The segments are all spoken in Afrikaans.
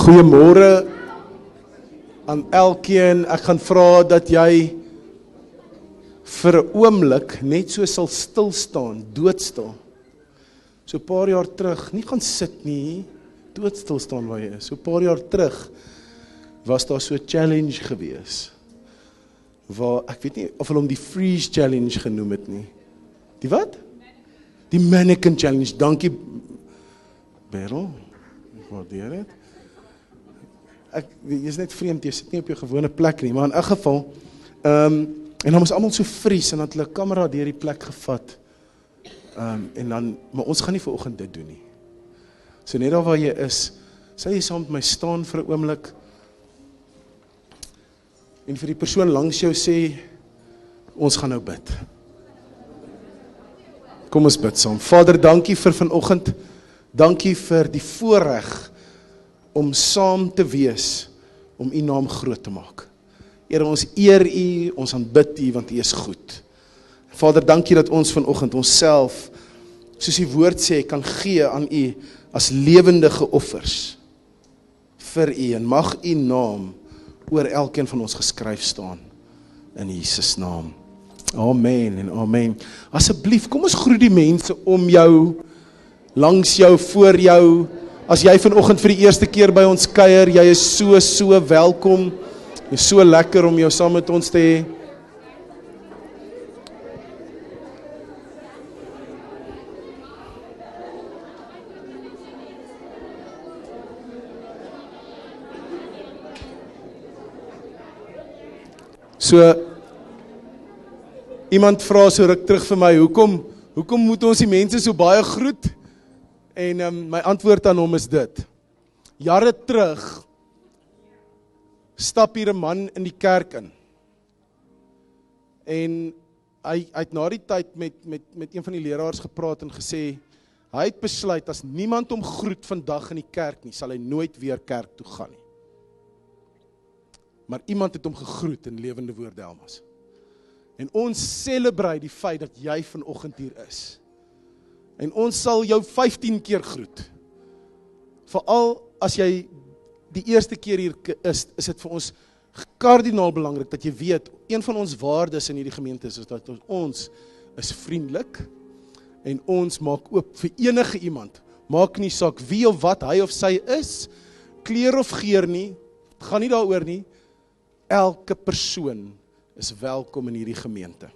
Goeiemôre aan elkeen. Ek gaan vra dat jy vir 'n oomblik net so sal stil staan, doodstil. So 'n paar jaar terug, nie gaan sit nie, doodstil staan waar jy is. So 'n paar jaar terug was daar so 'n challenge gewees, waar, ek weet nie of hulle hom die freeze challenge genoem het nie. Die wat? Die mannequin challenge. Dankie, Beryl. Ek waardeer dit. Jy is net vreemd, jy sit nie op jou gewone plek nie, maar in elk geval, en dan was almal so vries, en dan het hulle 'n kamera deur die plek gevat, en dan, maar ons gaan nie vanoggend dit doen nie. So net daar waar jy is, sal jy saam met my staan vir 'n oomblik, en vir die persoon langs jou sê, ons gaan nou bid. Kom ons bid saam. Vader, dankie vir vanoggend, dankie vir die voorreg om saam te wees, om u naam groot te maak. Here, ons eer u, ons aanbid u, want u is goed. Vader, dankie dat ons vanoggend onsself, soos die woord sê, kan gee aan u as lewendige offers vir u, en mag u naam oor elkeen van ons geskryf staan, in Jesus naam. Amen en amen. Asseblief, kom ons groet die mense om jou, langs jou, voor jou. As jy vanoggend vir die eerste keer by ons kuier, jy is so welkom. Dit is so lekker om jou saam met ons te hê. So, iemand vra so ruk terug vir my, hoekom moet ons die mense so baie groet? En my antwoord aan hom is dit. Jare terug stap hier 'n man in die kerk in. En hy het na die tyd met een van die leraars gepraat en gesê, hy het besluit, as niemand hom groet vandag in die kerk nie, sal hy nooit weer kerk toe gaan nie. Maar iemand het hom gegroet in Lewende Woord Delmas. En ons celebrate die feit dat jy vanoggend hier is. En ons sal jou 15 keer groet. Veral as jy die eerste keer hier is dit vir ons kardinaal belangrik dat jy weet, een van ons waardes in hierdie gemeente is dat ons is vriendelik en ons maak oop vir enige iemand. Maak nie saak wie of wat hy of sy is, kleur of geur nie, gaan nie daaroor nie. Elke persoon is welkom in hierdie gemeente.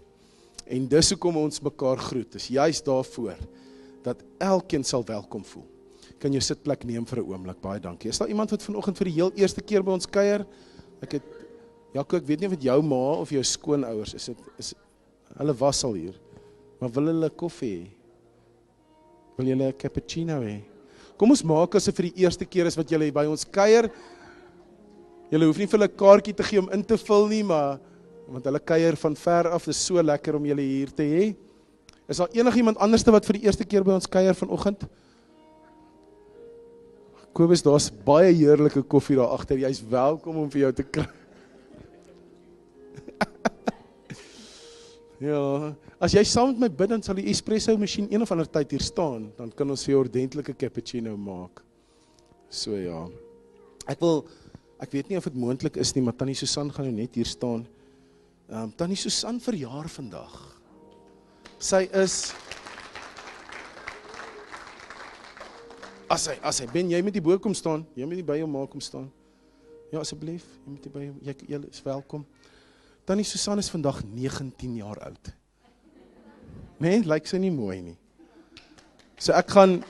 En dis hoekom ons mekaar groet, is juist daarvoor, dat elkeen sal welkom voel. Kan jou sitplek neem vir 'n oomblik, baie dankie. Is daar iemand wat vanoggend vir die heel eerste keer by ons kuier? Jaco, ek weet nie of dit jou ma of jou skoonouers is, hulle was al hier, maar wil hulle koffie hê? Wil julle 'n cappuccino hê? Kom ons maak asof vir die eerste keer is wat julle by ons kuier. Julle hoef nie vir hulle 'n kaartjie te gee om in te vul nie, maar want hulle kuier van ver af, dis so lekker om julle hier te hê. Is daar enigiemand anderste wat vir die eerste keer by ons kuier vanoggend? Kobus, daar's baie heerlike koffie daar agter. Jy's welkom om vir jou te kry. Ja, as jy saam met my bid, dan sal die espresso masjien een of ander tyd hier staan, dan kan ons vir jou ordentlike cappuccino maak. So ja. Ek weet nie of dit moontlik is nie, maar Tannie Susan gaan nou net hier staan. Tannie Susan verjaar vandag. Sy is, as hy, Ben, jy moet die bo kom staan, jy moet nie by jou ma kom staan. Ja, asseblief, jy moet nie by jou, jy is welkom. Tannie Susan is vandag 19 jaar oud. Nee, lyk sy nie mooi nie. So ek gaan,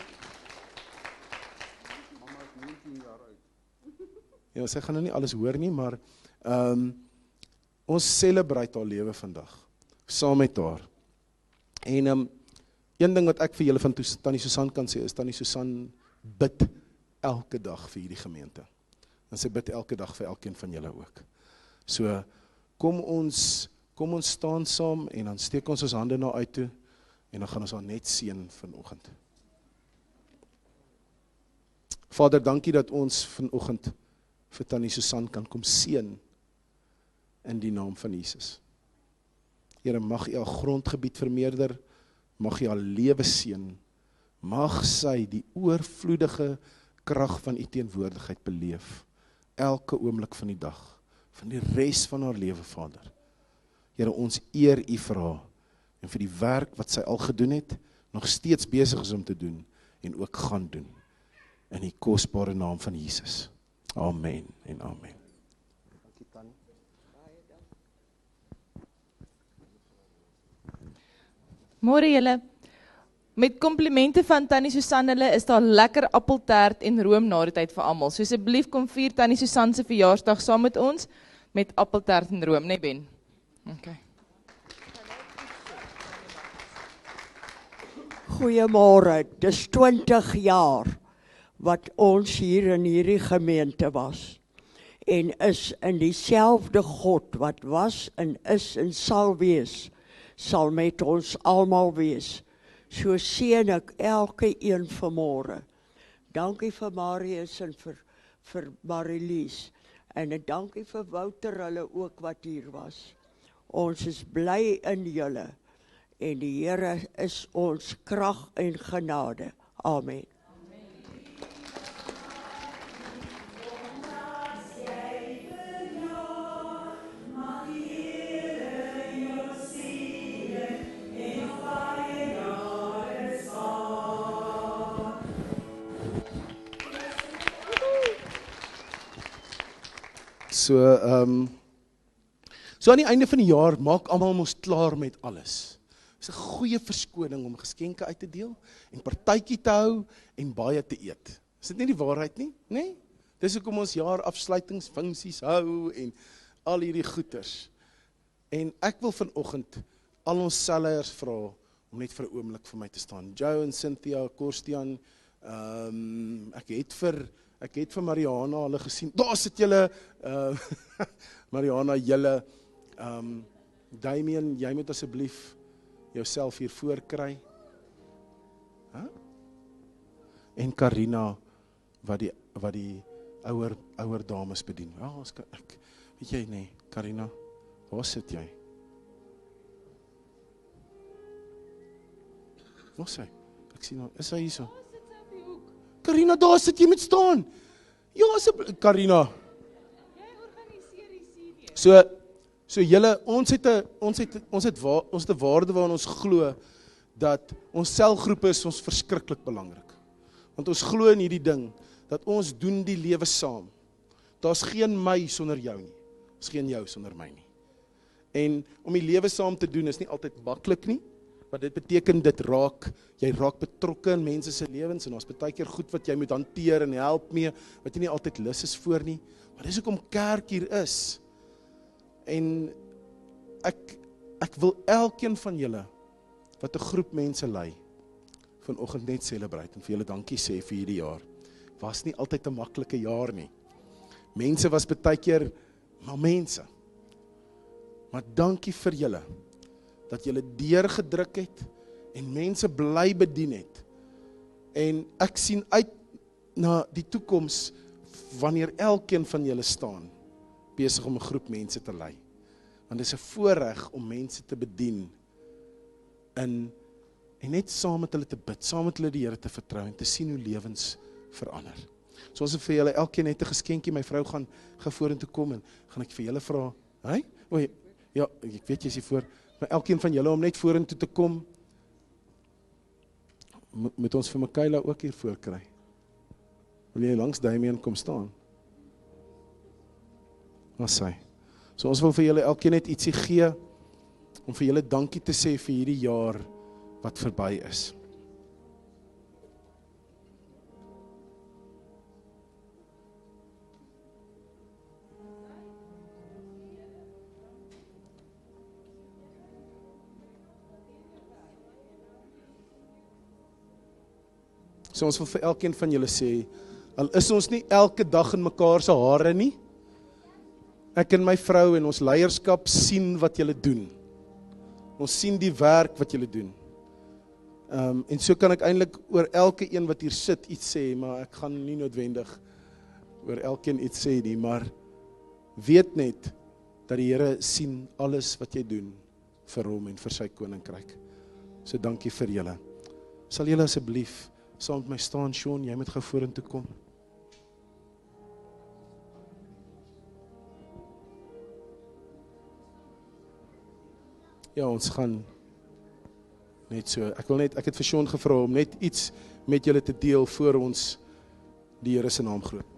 mama is 19 jaar oud. Ja, sy gaan nou nie alles hoor nie, maar ons celebrate haar lewe vandag, saam met haar. En een ding wat ek vir julle van Tannie Susan kan sê, is Tannie Susan bid elke dag vir hierdie gemeente. En sy bid elke dag vir elkeen van julle ook. So, kom ons staan saam, en dan steek ons hande na uit toe, en dan gaan ons haar net seën vanoggend. Vader, dankie dat ons vanoggend vir Tannie Susan kan kom seën, in die naam van Jesus. Here, mag u haar grondgebied vermeerder, mag u haar lewe seën, mag sy die oorvloedige krag van u teenwoordigheid beleef, elke oomblik van die dag, van die res van haar lewe, Vader. Here, ons eer u vir haar, en vir die werk wat sy al gedoen het, nog steeds besig is om te doen, en ook gaan doen, in die kosbare naam van Jesus. Amen en amen. Dankie, Tannie. Môre julle, met komplimente van Tannie Susan, hulle is daar lekker appeltaart en room na die tyd vir almal. So asseblief kom vier Tannie Susan se verjaarsdag saam met ons, met appeltaart en room, né Ben? Okay. Goeiemôre, dis 20 jaar wat ons hier in hierdie gemeente was. En is in dieselfde God wat was en is en sal wees, sal met ons almal wees. So seën ek elke een vanmôre. Dankie vir Marius en vir Marilies. En ek dankie vir Wouter hulle ook wat hier was. Ons is bly in julle. En die Here is ons krag en genade. Amen. So aan die einde van die jaar maak almal mos klaar met alles. Dit is 'n goeie verskoning om geskenke uit te deel en partytjie te hou en baie te eet. Is dit nie die waarheid nie? Nee? Dis hoekom ons jaarafsluitingsfunksies hou en al hierdie goeters. En ek wil vanoggend al ons selleiers vra om net vir 'n oomblik vir my te staan. Joe en Cynthia, Korstian, ek het vir Mariana hulle gesien. Daar sit julle, Mariana, julle, Damien, jy moet asseblief jouself hier voorkry. Huh? En Karina, wat die ouer dames bedien. Ja, ek weet jy nie, Karina, waar sit jy? Waar is hy? Ek sien hom, is hy hierso? Karina, daar sit jy met staan. Ja, Karina. Jy organiseer die CD. So julle, ons het 'n waarde waarin ons glo dat ons selgroepe is ons verskriklik belangrik. Want ons glo in hierdie ding dat ons doen die lewe saam. Daar's geen my sonder jou nie. Daar's geen jou sonder my nie. En om die lewe saam te doen is nie altyd maklik nie. Want dit beteken jy raak betrokke in mense se lewens en daar's baie keer goed wat jy moet hanteer en help mee wat jy nie altyd lus is voor nie. Maar dis hoekom kerk hier is. En ek wil elkeen van julle wat 'n groep mense lei vanoggend net celebrate en vir julle dankie sê vir hierdie jaar. Was nie altyd 'n maklike jaar nie. Mense was baie keer maar mense. Maar dankie vir julle dat julle deurgedruk het en mense bly bedien het. En ek sien uit na die toekoms wanneer elkeen van julle staan besig om 'n groep mense te lei. Want dit is 'n voorreg om mense te bedien en net saam met hulle te bid, saam met hulle die Here te vertrou en te sien hoe lewens verander. So ons het vir julle elkeen net 'n geskenkie, my vrou gaan vorentoe kom en gaan ek vir julle vra, hey? O ja, ek weet jy is hier voor, maar elkeen van julle om net vorentoe te kom, moet ons vir Michaela ook hier voor kry. Wil jy langs Damien kom staan? Was hy. So ons wil vir julle elkeen net ietsie gee, om vir julle dankie te sê vir hierdie jaar wat verby is. So ons wil vir elkeen van julle sê, al is ons nie elke dag in mekaar se hare nie, ek en my vrou en ons leierskap sien wat julle doen. Ons sien die werk wat julle doen. En so kan ek eintlik oor elke een wat hier sit iets sê, maar ek gaan nie noodwendig oor elkeen iets sê nie, maar weet net dat die Here sien alles wat jy doen vir hom en vir sy koninkryk. So dankie vir julle. Sal julle asseblief saam met my staan, Sean, jy moet gou vorentoe kom. Ja, ons gaan net so. Ek het vir Sean gevra om net iets met julle te deel voor ons die Here se naam groot.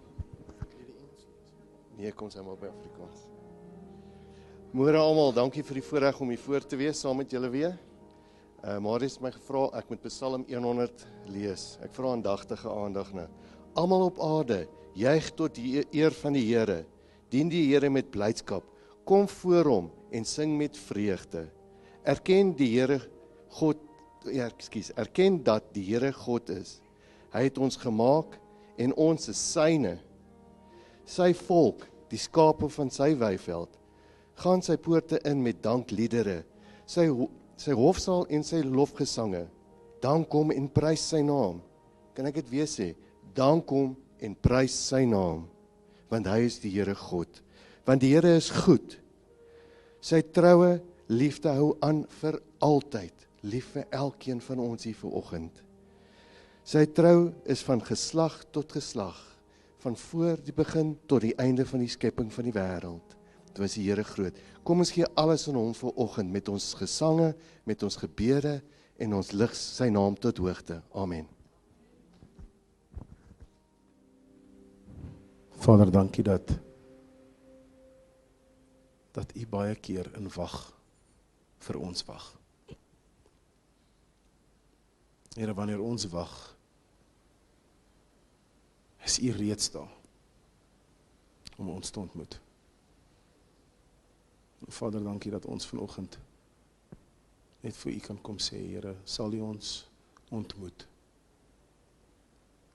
Nee, kom sy maar by Afrikaans. Môre almal, dankie vir die voorreg om hier voor te wees saam met julle weer. Marius het my gevra ek moet Psalm 100 lees. Ek vra aandagtige aandag nou. Almal op aarde, juig tot die eer van die Here. Dien die Here met blydskap. Kom voor hom en sing met vreugde. Erken dat die Here God is. Hy het ons gemaak en ons is syne. Sy volk, die skape van sy weiveld, gaan sy poorte in met dankliedere, sy hofsaal en sy lofgesange. Dank hom en prys sy naam. Kan ek dit weer sê? Dank hom en prys sy naam, want hy is die Here God. Want die Here is goed. Sy troue liefde hou aan vir altyd. Lief vir elkeen van ons hier vanoggend. Sy trou is van geslag tot geslag, van voor die begin tot die einde van die skepping van die wêreld. Dit was die Here groot. Kom ons gee alles aan hom vanoggend met ons gesange, met ons gebede en ons lig sy naam tot hoogte. Amen. Vader, dankie dat u baie keer in wag vir ons wag. Here, wanneer ons wag, is u reeds daar om ons te ontmoet. Vader, dankie dat ons vanoggend net vir u kan kom sê, Here, sal u ons ontmoet?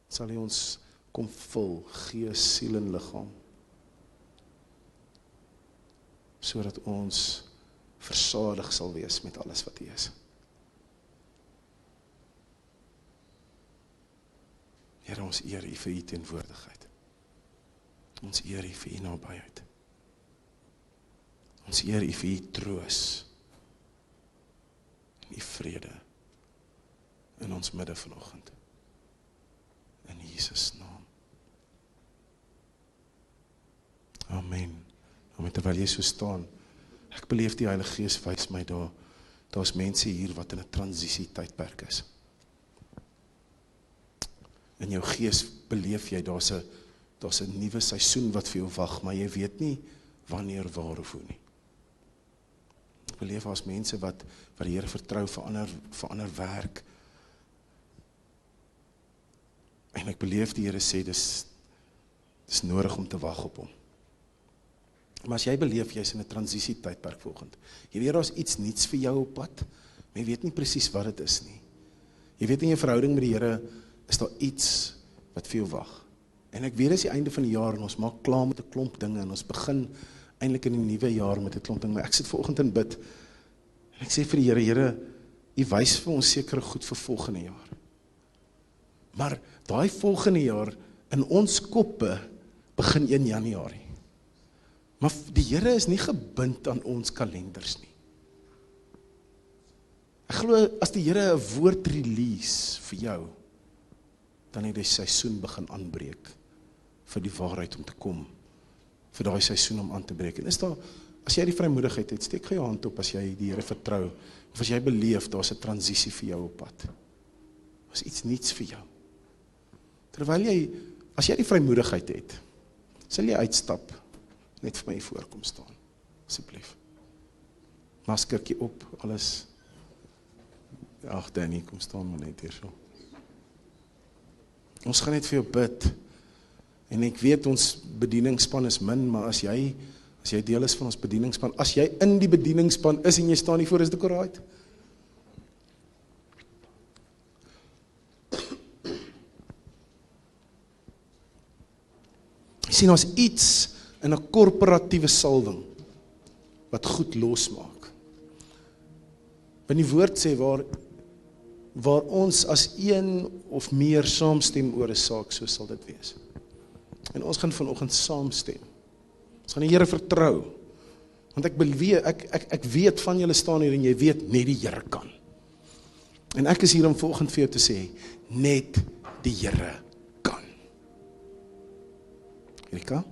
Sal u ons kom vul, gees, siel en liggaam, sodat ons versadig sal wees met alles wat u is. Here, ons eer u vir u teenwoordigheid. Ons eer u vir u nabyheid. Ons eer u vir u troos en u vrede in ons midde vanoggend. In Jesus naam. Amen. Amen. Terwyl jy so staan, ek beleef die Heilige Gees wys my daar's mense hier wat in 'n transisie tydperk is. In jou gees beleef jy daar's 'n nuwe seisoen wat vir jou wag, maar jy weet nie wanneer, waar of hoe nie. Ek beleef daar's mense wat die Here vertrou vir ander werk. En ek beleef die Here sê dis nodig om te wag op hom. Maar as jy beleef jy's in 'n transisie tydperk vanoggend. Jy weet daar's iets nuuts vir jou op pad, maar jy weet nie presies wat dit is nie. Jy weet in jou verhouding met die Here is daar iets wat vir jou wag. En ek weet dis die einde van die jaar en ons maak klaar met 'n klomp dinge en ons begin eintlik in die nuwe jaar met 'n klomp dinge. Maar ek sit vanoggend in bid en ek sê vir die Here, Here, u wys vir ons sekere goed vir volgende jaar. Maar daai volgende jaar in ons koppe begin 1 Januarie. Maar die Here is nie gebind aan ons kalenders nie. Ek glo as die Here 'n woord release vir jou, dan het die seisoen begin aanbreek vir die waarheid om te kom, vir daai seisoen om aan te breek. En is daar, as jy die vrymoedigheid het, steek gou jou hand op as jy die Here vertrou, of as jy beleef daar's 'n transisie vir jou op pad. Daar's iets nuuts vir jou. Terwyl as jy die vrymoedigheid het, sal jy uitstap, net vir my hier voorkom staan, asseblief. Maskertjie op, alles. Ag Danny, kom staan maar net hier so. Ons gaan net vir jou bid. En ek weet ons bedieningsspan is min, maar as jy deel is van ons bedieningsspan, as jy in die bedieningsspan is en jy staan hier voor, is dit alright? Jy sien, ons iets in 'n korporatiewe salwing wat goed losmaak. Want die woord sê waar ons as een of meer saamstem oor 'n saak, so sal dit wees. En ons gaan vanoggend saamstem. Ons gaan die Here vertrou. Want ek weet van julle staan hier en jy weet net die Here kan. En ek is hier om vanoggend vir jou te sê, net die Here kan. Erika,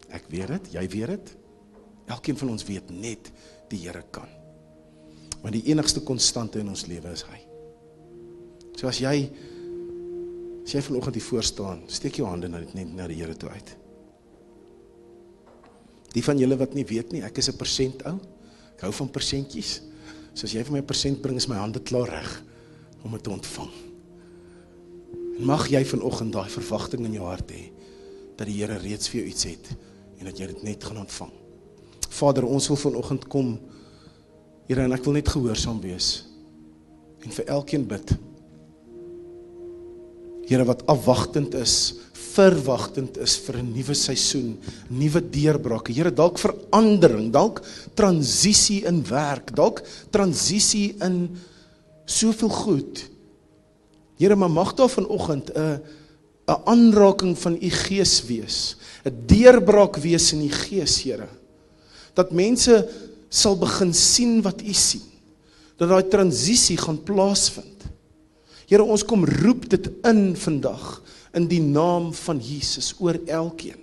ek weet dit, jy weet dit. Elkeen van ons weet net die Here kan. Maar die enigste konstante in ons lewe is hy. So as jy vanoggend hier voor staan, steek jou hande net na die Here toe uit. Die van julle wat nie weet nie, ek is 'n persent ou. Ek hou van persentjies. So as jy vir my 'n persent bring, is my hande klaar reg om dit te ontvang. En mag jy vanoggend daai verwagting in jou hart hê, dat die Here reeds vir jou iets het, en dat jy dit net gaan ontvang. Vader, ons wil vanoggend kom, Here, en ek wil net gehoorsaam wees, en vir elkeen bid. Here, wat afwagtend is, verwagtend is vir 'n nuwe seisoen, nuwe deurbrake. Here, dalk verandering, dalk transisie in werk, dalk transisie in soveel goed. Here, maar mag daar vanoggend 'n aanraking van u gees wees, 'n deurbraak wees in die gees, Here. Dat mense sal begin sien wat u sien, dat daai transisie gaan plaasvind. Here, ons kom roep dit in vandag, in die naam van Jesus, oor elkeen.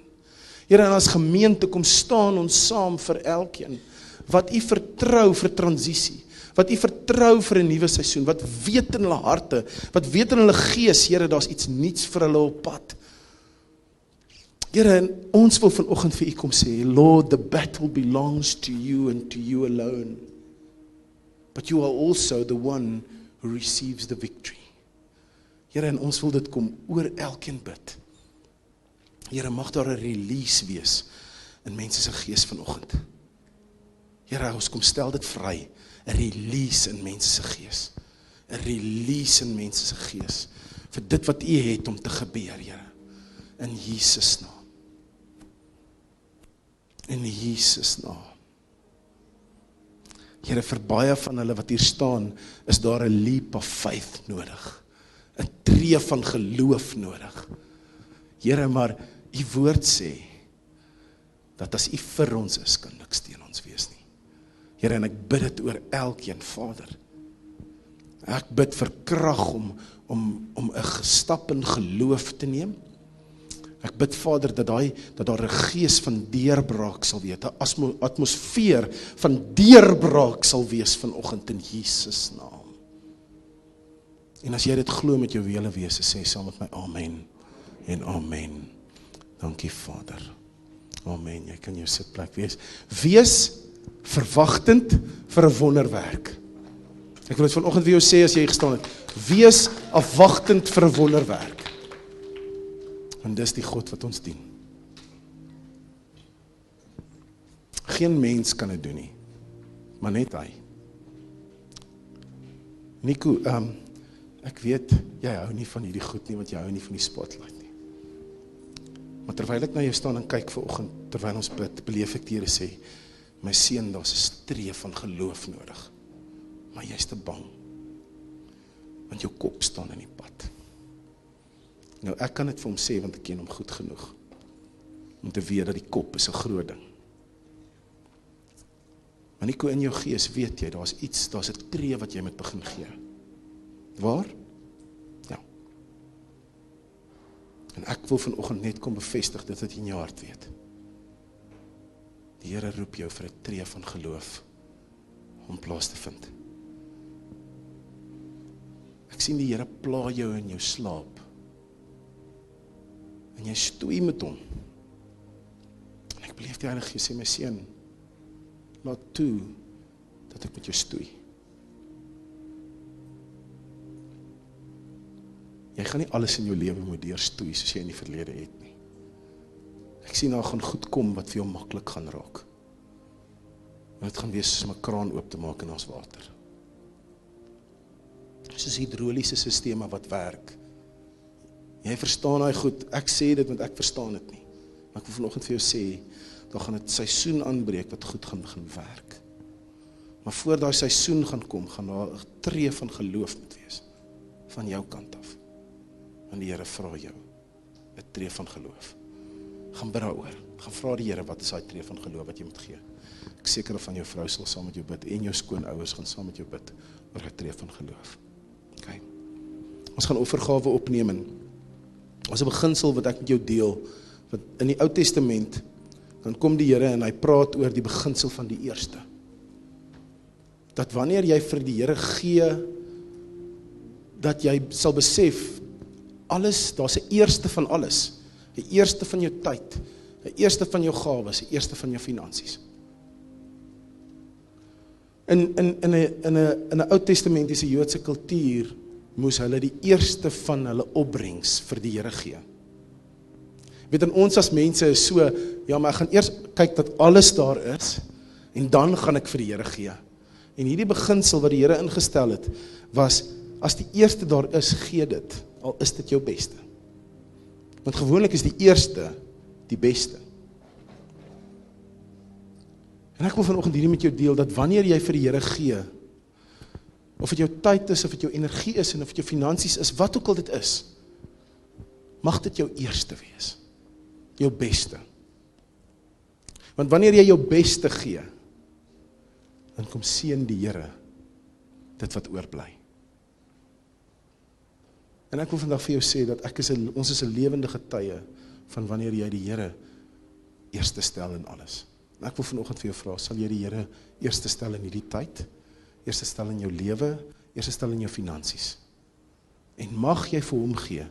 Here, en as gemeente kom staan ons saam vir elkeen, wat u vertrou vir transisie, wat u vertrou vir 'n nuwe seisoen, wat weet in hulle harte, wat weet in hulle gees, Here, daar's iets nuuts vir hulle op pad. Here, en ons wil vanoggend vir u kom sê, Lord, the battle belongs to you and to you alone. But you are also the one who receives the victory. Here, en ons wil dit kom oor elkeen bid. Here, mag daar 'n release wees in mense se gees vanoggend. Here, ons kom stel dit vry, 'n release in mense se gees. 'n Release in mense se gees vir dit wat u het om te gebeur, Here. In Jesus naam. In Jesus naam. Here, vir baie van hulle wat hier staan, is daar 'n leap of faith nodig. 'n tree van geloof nodig. Here, maar u woord sê, dat as u vir ons is, kan niks teen ons wees nie. Here, en ek bid dit oor elkeen, Vader. Ek bid vir krag om 'n stap in geloof te neem. Ek bid, Vader, dat daar 'n gees van deurbraak sal wees, 'n atmosfeer van deurbraak sal wees vanoggend in Jesus naam. En as jy dit glo met jou hele wese, sê saam met my amen en amen. Dankie, Vader. Amen. Jy kan jou sitplek wees. Wees verwagtend vir 'n wonderwerk. Ek wil dit vanoggend vir jou sê as jy gestaan het. Wees afwagtend vir 'n wonderwerk. Want dis die God wat ons dien. Geen mens kan dit doen nie, maar net hy. Nico, ek weet, jy hou nie van hierdie goed nie, want jy hou nie van die spotlight nie. Maar terwyl ek na jou staan en kyk vanoggend, terwyl ons bid, beleef ek die Here sê, my seun, daar's 'n streef van geloof nodig. Maar jy's te bang. Want jou kop staan in die pad. Nou, ek kan dit vir hom sê, want ek ken hom goed genoeg, om te weet dat die kop is 'n groot ding. Maar Nico, in jou gees weet jy, daar's 'n tree wat jy moet begin gee. Waar? Ja. En ek wil vanoggend net kom bevestig dit wat jy in jou hart weet. Die Here roep jou vir 'n tree van geloof om plaas te vind. Ek sien die Here pla jou in jou slaap. En jy stoei met hom. En ek beleef die Heilige Gees sê, my seun, laat toe dat ek met jou stoei. Jy gaan nie alles in jou lewe moet deurstoei soos jy in die verlede het nie. Ek sien daar gaan goed kom wat vir jou maklik gaan raak. Maar dit gaan wees soos om 'n kraan oop te maak en daar's water. Soos hidroliese sisteme wat werk. Jy verstaan daai goed, ek sê dit want ek verstaan dit nie. Maar ek wil vanoggend vir jou sê, daar gaan 'n seisoen aanbreek wat goed gaan begin werk. Maar voor daai seisoen gaan kom, gaan daar 'n tree van geloof moet wees. Van jou kant af. Want die Here vra jou 'n tree van geloof. Gaan bid daaroor. Gaan vra die Here wat is daai tree van geloof wat jy moet gee. Ek seker van jou vrou sal saam met jou bid en jou skoonouers gaan saam met jou bid oor 'n tree van geloof. Okay. Ons gaan offergawe opneem en ons 'n beginsel wat ek met jou deel, wat in die Ou Testament, dan kom die Here en hy praat oor die beginsel van die eerste. dat wanneer jy vir die Here gee, dat jy sal besef, alles, daar's 'n eerste van alles. 'n Eerste van jou tyd, 'n eerste van jou gawes, 'n eerste van jou finansies. In 'n Ou Testamentiese Joodse kultuur moes hulle die eerste van hulle opbrengs vir die Here gee. Weet, en ons as mense is so, ja, maar ek gaan eers kyk dat alles daar is, en dan gaan ek vir die Here gee. En hierdie beginsel wat die Here ingestel het, was, as die eerste daar is, gee dit, al is dit jou beste. Want gewoonlik is die eerste die beste. En ek wil vanoggend hierdie met jou deel, dat wanneer jy vir die Here gee, of dit jou tyd is, of dit jou energie is, en of dit jou finansies is, wat ook al dit is, mag dit jou eerste wees. Jou beste. Want wanneer jy jou beste gee, dan kom seën die Here dit wat oorbly. En ek wil vandag vir jou sê, dat ons is 'n lewende getuie van wanneer jy die Here eerste stel in alles. En ek wil vanoggend vir jou vra, sal jy die Here eerste stel in hierdie tyd, eerste stel in jou lewe, eerste stel in jou finansies. En mag jy vir hom gee.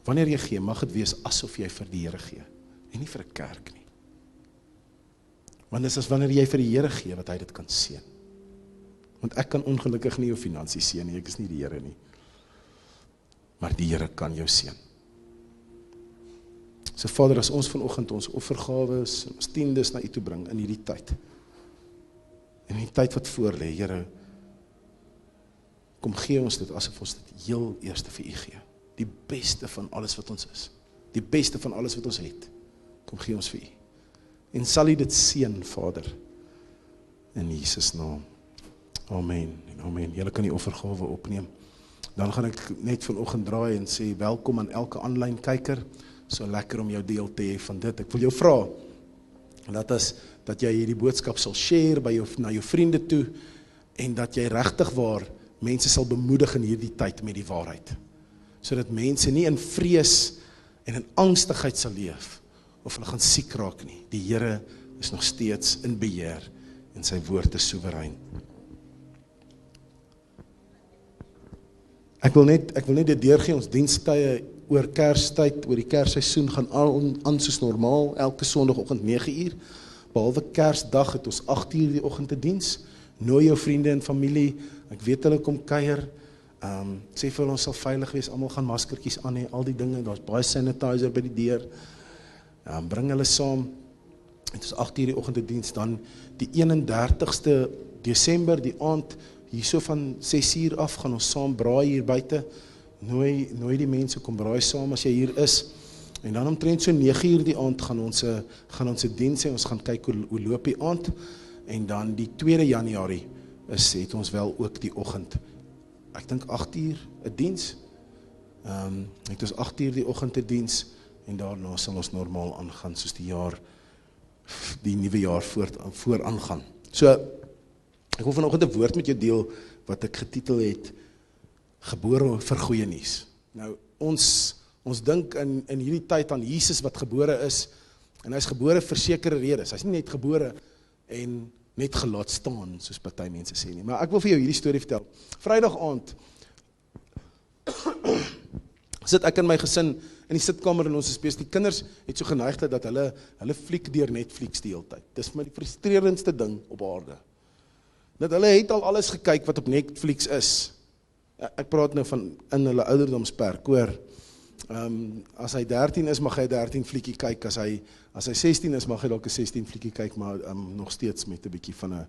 Wanneer jy gee, mag dit wees asof jy vir die Here gee, en nie vir 'n kerk nie. Want dit is as wanneer jy vir die Here gee, wat hy dit kan seën. Want ek kan ongelukkig nie jou finansies seën nie, ek is nie die Here nie. Maar die Here kan jou seën. So Vader, as ons vanoggend ons offergawes, ons tiendes na U toe bring in hierdie tyd, in die tyd wat voor lê, Here, kom gee ons dit asof ons dit heel eerste vir U gee. Die beste van alles wat ons is. Die beste van alles wat ons het. Kom gee ons vir U. En sal U dit seën, Vader, in Jesus naam. Amen en amen. Julle kan die offergawe opneem. Dan gaan ek net vanoggend draai en sê, welkom aan elke aanlyn kyker. So lekker om jou deel te hê van dit. Ek wil jou vra, dat jy hierdie boodskap sal share na jou vriende toe, en dat jy regtig waar mense sal bemoedig in hierdie tyd met die waarheid. Sodat mense nie in vrees en in angstigheid sal leef, of hulle gaan siek raak nie. Die Here is nog steeds in beheer, en sy woord is soewerein. Ek wil net dit deurgee, ons dienstye oor Kerstyd, oor die Kersseisoen gaan aan soos normaal, elke Sondagoggend 9:00, behalwe Kersdag het ons 8:00 die oggend te diens. Nooi jou vriende en familie, ek weet hulle kom kuier, sê vir hulle ons sal veilig wees, almal gaan maskertjies aan hê, al die dinge, daar's baie sanitizer by die deur, bring hulle saam, het is 8:00 die oggend te diens, dan die 31ste Desember, die aand, hierso van 6:00 af, gaan ons saam braai hier buite, nooi die mense, kom braai saam as jy hier is, en dan omtrent so 9:00 die aand gaan ons 'n diens hê, ons gaan kyk hoe loop die aand, en dan die 2 Januarie het ons wel ook die oggend, ek dink 8:00 'n diens, het ons 8:00 die oggend te diens, en daarna sal ons normaal aangaan, soos die nuwe jaar vooraan gaan. So, ek wil vanoggend 'n woord met jou deel, wat ek getitel het, gebore vir goeie nuus. Nou, ons dink in hierdie tyd aan Jesus wat gebore is, en hy is gebore vir sekere redes, hy is nie net gebore en net gelaat staan, soos party mense sê nie, maar ek wil vir jou hierdie storie vertel. Vrydag aand, sit ek in my gesin, in die sitkamer en ons is besig, die kinders het so geneigd dat hulle fliek deur Netflix die hele tyd, dis vir my die frustrerendste ding op aarde, dat hulle het al alles gekyk wat op Netflix is. Ek praat nou van in hulle ouderdomsperk, hoor. As hy 13 is, mag hy 13 fliekie kyk, as hy 16 is, mag hy dalk 'n 16 fliekie kyk, maar nog steeds met 'n bietjie van 'n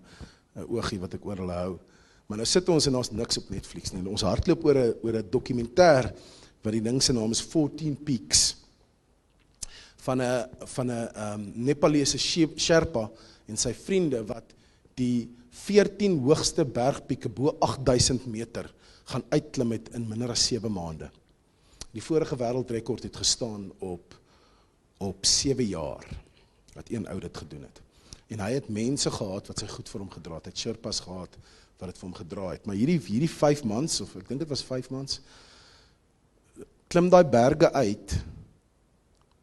oogie wat ek oor hulle hou. Maar nou sit ons en daar's niks op Netflix nie. Ons hardloop oor 'n dokumentêr, wat die ding se naam is 14 Peaks, van 'n Nepalese Sherpa en sy vriende, wat die 14 hoogste bergpieke bo 8000 meter gaan uitklim het in minder as 7 maande. Die vorige wêreldrekord het gestaan op 7 jaar, wat een ou dit gedoen het. En hy het mense gehad wat sy goed vir hom gedra het, hy het Sherpas gehad wat het vir hom gedra het. Maar hierdie 5 mans, of ek dink dit was 5 mans, klim daai berge uit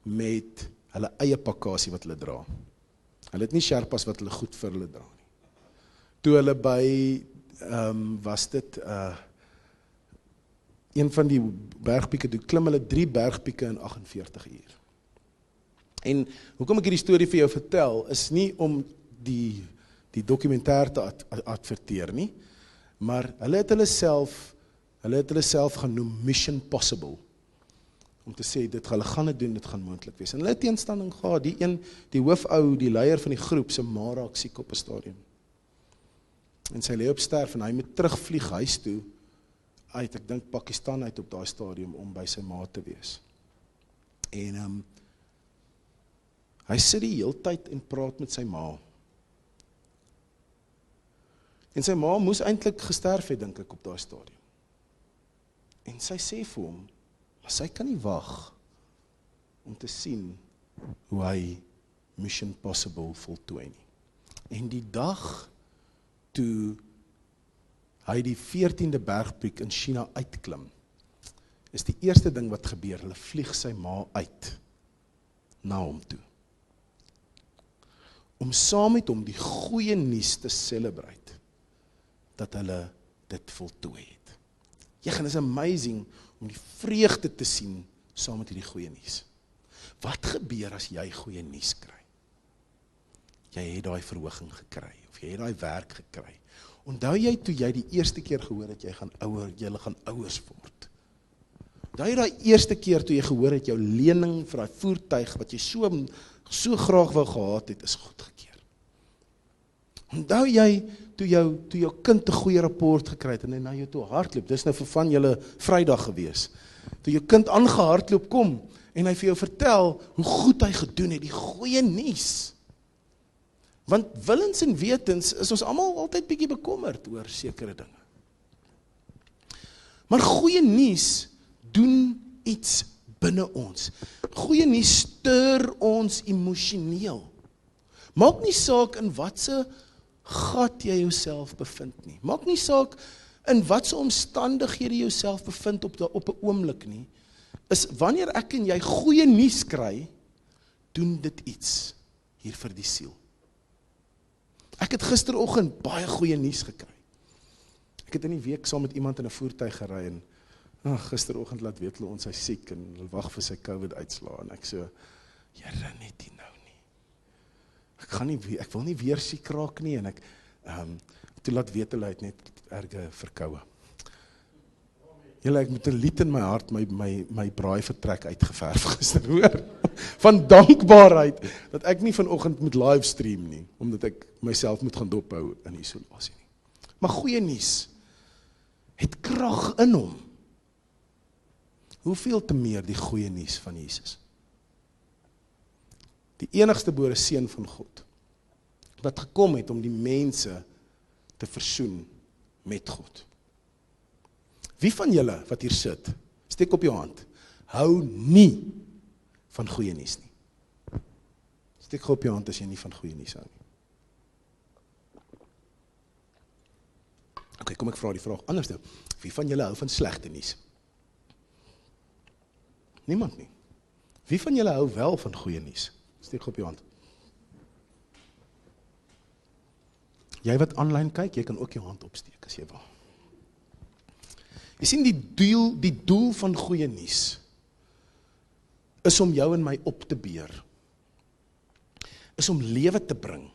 met hulle eie pakkasie wat hulle dra. Hulle het nie Sherpas wat hulle goed vir hulle dra nie. toe hulle by, was dit, een van die bergpieke, toe klim hulle 3 bergpieke in 48 uur. En hoekom ek hierdie storie vir jou vertel, is nie om die dokumentêr te adverteer nie, maar hulle het hulle self genoem Mission Possible, om te sê, hulle gaan dit doen, dit gaan moontlik wees. En hulle het teenstanding gehad, die hoofou, die leier van die groep, se ma raak siek op 'n stadium. En sy lê op sterf, en hy moet terugvlieg huis toe, uit, ek dink Pakistan uit op daai stadium, om by sy ma te wees. En hy sit die hele tyd en praat met sy ma. En sy ma moes eintlik gesterf het, dink ek, op daai stadium. En sy sê vir hom, maar sy kan nie wag om te sien hoe hy Mission Possible voltooi nie. En die dag toe hy die 14de bergpiek in China uitklim, is die eerste ding wat gebeur, hulle vlieg sy ma uit na hom toe. Om saam met hom die goeie nuus te celebrate, dat hulle dit voltooi het. Ja, en is amazing om die vreugde te sien saam met die goeie nuus. Wat gebeur as jy goeie nuus kry? Jy het daai verhoging gekry, of jy het daai werk gekry. Onthou jy toe jy die eerste keer gehoor het, jy gaan ouers word? Onthou jy daai eerste keer toe jy gehoor het, jou lening vir daai voertuig, wat jy so graag wou gehad het, is goedgekeur? Onthou jy toe jou kind 'n goeie rapport gekry het, en hy na jou toe hardloop, dis nou vir van julle Vrydag gewees, toe jou kind aangehardloop kom, en hy vir jou vertel, hoe goed hy gedoen het, die goeie nuus. Want willens en wetens is ons almal altyd bietjie bekommerd oor sekere dinge. Maar goeie nuus doen iets binne ons. Goeie nuus stuur ons emosioneel. Maak nie saak in watse gat jy jouself bevind nie. Maak nie saak in watse omstandighede jy jouself bevind op 'n oomblik nie. Is wanneer ek en jy goeie nuus kry, doen dit iets hier vir die siel. Ek het gisteroggend baie goeie nuus gekry. Ek het in die week saam met iemand in 'n voertuig gery en gisteroggend laat weet hulle ons hy siek en hulle wag vir sy COVID-uitslaa en ek so, Here, net nie nou nie. Ek wil nie weer siek raak nie en ek toe laat weet hulle het net erge verkoue. Julle, ek moet 'n lied in my hart my braai vertrek uitgeverf gister, hoor. Van dankbaarheid dat ek nie vanoggend moet livestream nie, omdat ek myself moet gaan dophou in isolasie nie. Maar goeie nuus het krag in hom. Hoeveel te meer die goeie nuus van Jesus. Die enigste gebore seun van God, wat gekom het om die mense te versoen met God. Wie van julle wat hier sit, steek op jou hand, hou nie van goeie nuus nie. Steek gou op jou hand as jy nie van goeie nuus hou nie. Ok, kom ek vra die vraag anders nou. Wie van julle hou van slegte nuus? Niemand nie. Wie van julle hou wel van goeie nuus? Steek op jou hand. Jy wat online kyk, jy kan ook jou hand opsteek as jy wil. Jy sien die doel van goeie nuus is om jou en my op te beer. Is om lewe te bring.